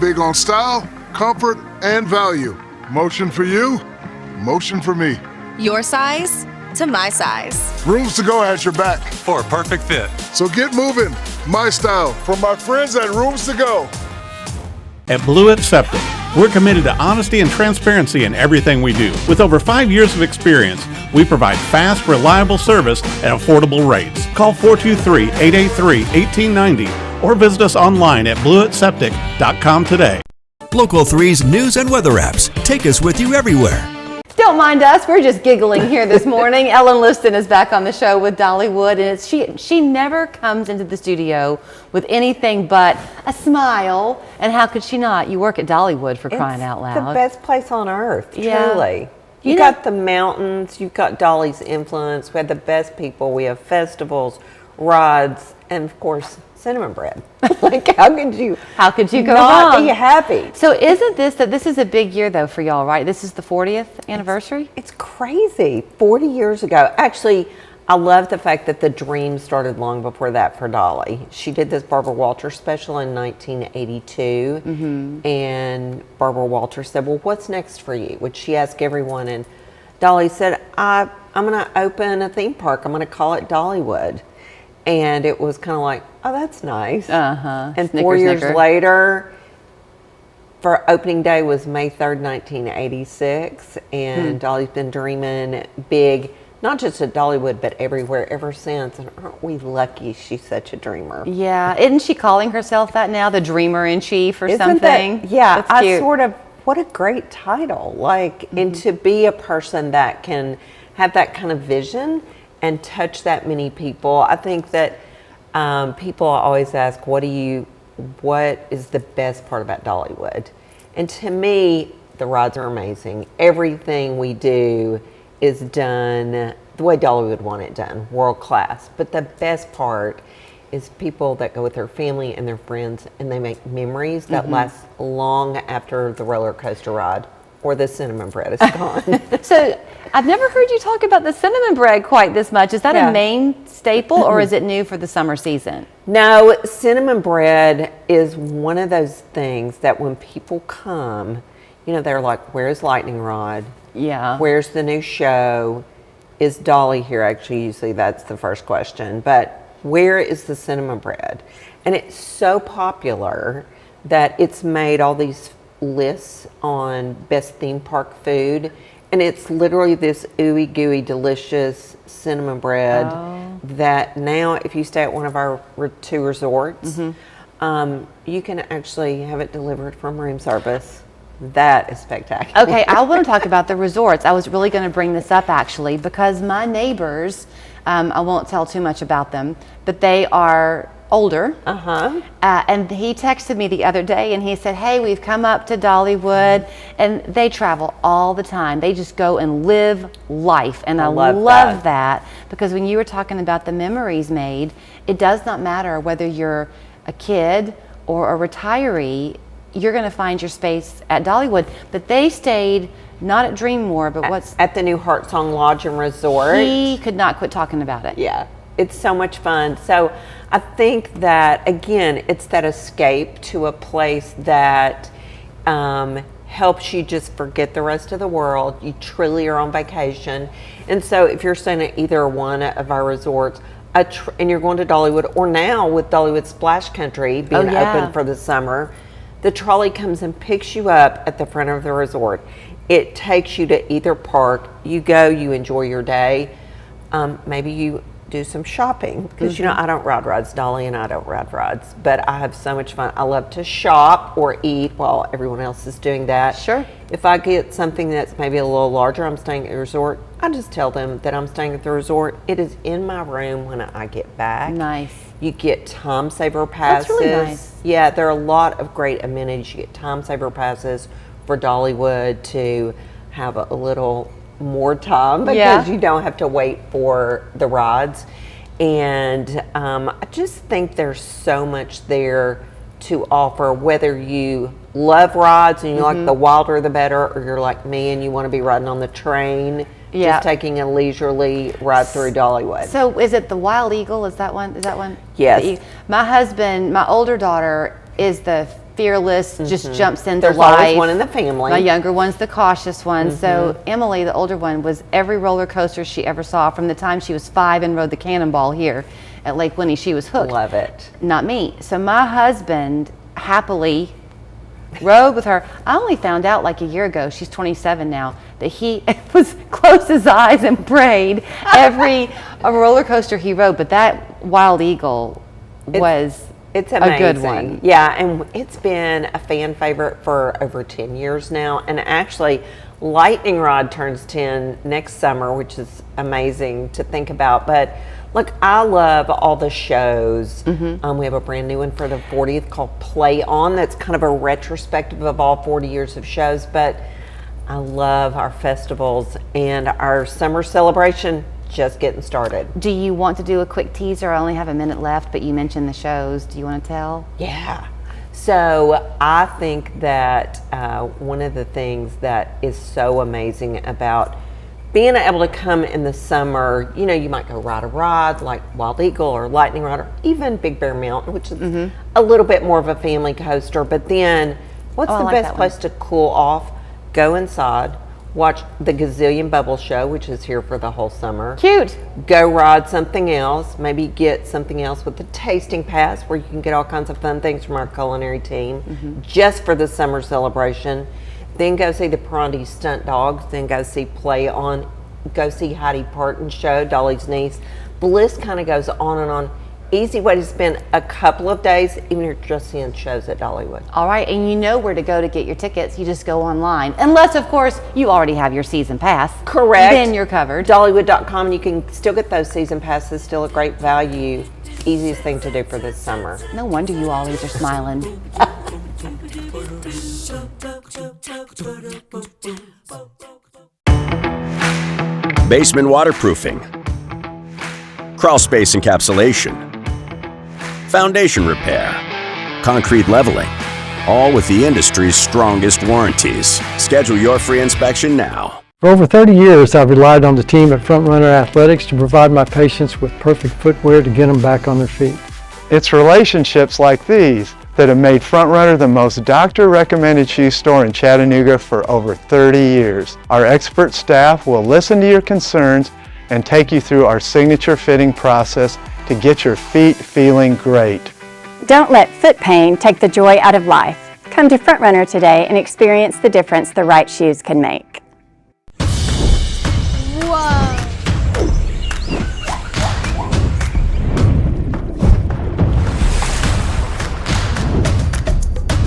big on style, comfort, and value. Motion for you, motion for me. Your size to my size. Rooms to Go has your back. For a perfect fit. So get moving. My style from my friends at Rooms to Go. At Blewett Septic, we're committed to honesty and transparency in everything we do. With over 5 years of experience, we provide fast, reliable service at affordable rates. Call 423-883-1890 or visit us online at blewettseptic.com today. Local 3's news and weather apps take us with you everywhere. Don't mind us, we're just giggling here this morning. Ellen Liston is back on the show with Dollywood, and she never comes into the studio with anything but a smile. And how could she not? You work at Dollywood, for crying out loud. It's the best place on earth, Yeah. truly. You've got the mountains, you've got Dolly's influence, we have the best people, we have festivals, rides, and of course, cinnamon bread. Like, how could you go not wrong? be happy? So isn't this is a big year though for y'all, right? This is the 40th anniversary? It's crazy. 40 years ago. Actually, I love the fact that the dream started long before that for Dolly. She did this Barbara Walters special in 1982, and Barbara Walters said, well, what's next for you? Which she asked everyone, and Dolly said, I'm going to open a theme park. I'm going to call it Dollywood. And it was kind of like, oh, that's nice. And 4 years later, for opening day was May 3rd, 1986. And Dolly's been dreaming big, not just at Dollywood, but everywhere ever since. And aren't we lucky she's such a dreamer? Yeah. Isn't she calling herself that now? The Dreamer in Chief or something? Yeah. That's cute. What a great title. Like, and to be a person that can have that kind of vision and touch that many people. I think that people always ask, what is the best part about Dollywood? And to me, the rides are amazing. Everything we do is done the way Dollywood would want it done, world class. But the best part is people that go with their family and their friends, and they make memories that last long after the roller coaster ride or the cinnamon bread is gone. So I've never heard you talk about the cinnamon bread quite this much. Is that a main staple or is it new for the summer season? No, cinnamon bread is one of those things that when people come, they're like, where's Lightning Rod? Yeah. Where's the new show? Is Dolly here? Actually, usually that's the first question. But where is the cinnamon bread? And it's so popular that it's made all these lists on best theme park food, and it's literally this ooey gooey delicious cinnamon bread that now if you stay at one of our two resorts, you can actually have it delivered from room service. That is spectacular. Okay, I want to talk about the resorts. I was really going to bring this up actually because my neighbors, I won't tell too much about them, but they are older. And he texted me the other day and he said, hey, we've come up to Dollywood, and they travel all the time. They just go and live life. And I love that because when you were talking about the memories made, it does not matter whether you're a kid or a retiree, you're going to find your space at Dollywood. But they stayed not at Dreammore, but at the new Heart Song Lodge and Resort. He could not quit talking about it. Yeah. It's so much fun. So I think that, again, it's that escape to a place that helps you just forget the rest of the world. You truly are on vacation. And so if you're staying at either one of our resorts, and you're going to Dollywood, or now with Dollywood Splash Country being open for the summer, the trolley comes and picks you up at the front of the resort. It takes you to either park. You go, you enjoy your day. Maybe you do some shopping because I don't ride rides. Dolly and I don't ride rides, but I have so much fun. I love to shop or eat while everyone else is doing that. Sure. If I get something that's maybe a little larger, I'm staying at the resort, I just tell them that I'm staying at the resort. It is in my room when I get back. Nice. You get time saver passes. That's really nice. Yeah, there are a lot of great amenities. You get time saver passes for Dollywood to have a little more time because you don't have to wait for the rides. And I just think there's so much there to offer, whether you love rides and you like the wilder the better, or you're like me and you want to be riding on the train, just taking a leisurely ride through Dollywood. So is it the Wild Eagle? Is that one? Yes. My husband, my older daughter, is the fearless, just jumps into There's life. always one in the family. My younger one's the cautious one. So Emily, the older one, was every roller coaster she ever saw from the time she was 5 and rode the Cannonball here at Lake Winnie. She was hooked. Love it. Not me. So my husband happily rode with her. I only found out like a year ago, she's 27 now, that he was closed his eyes and prayed every roller coaster he rode. But that Wild Eagle was It's amazing. a good one. Yeah, and it's been a fan favorite for over 10 years now. And actually, Lightning Rod turns 10 next summer, which is amazing to think about. But look, I love all the shows. We have a brand new one for the 40th called Play On. That's kind of a retrospective of all 40 years of shows. But I love our festivals and our summer celebration just getting started. Do you want to do a quick teaser? I only have a minute left, but you mentioned the shows. Do you want to tell? Yeah. So I think that one of the things that is so amazing about being able to come in the summer, you know, you might go ride a ride like Wild Eagle or Lightning Rod or even Big Bear Mountain, which is a little bit more of a family coaster. But then what's I the like best that place to cool off? Go inside, watch the Gazillion Bubble Show, which is here for the whole summer. Cute. Go ride something else, maybe get something else with the tasting pass where you can get all kinds of fun things from our culinary team just for the summer celebration. Then go see the Prondy Stunt Dogs, then go see Play On, go see Heidi Parton's show, Dolly's niece. The list kind of goes on and on. Easy way to spend a couple of days, even if you're just seeing shows at Dollywood. All right, and you know where to go to get your tickets. You just go online. Unless, of course, you already have your season pass. Correct. Then you're covered. Dollywood.com, and you can still get those season passes, still a great value. Easiest thing to do for this summer. No wonder you always are smiling. Basement waterproofing, crawl space encapsulation, foundation repair, concrete leveling, all with the industry's strongest warranties. Schedule your free inspection now. For over 30 years, I've relied on the team at Front Runner Athletics to provide my patients with perfect footwear to get them back on their feet. It's relationships like these that have made Front Runner the most doctor-recommended shoe store in Chattanooga for over 30 years. Our expert staff will listen to your concerns and take you through our signature fitting process to get your feet feeling great. Don't let foot pain take the joy out of life. Come to Front Runner today and experience the difference the right shoes can make.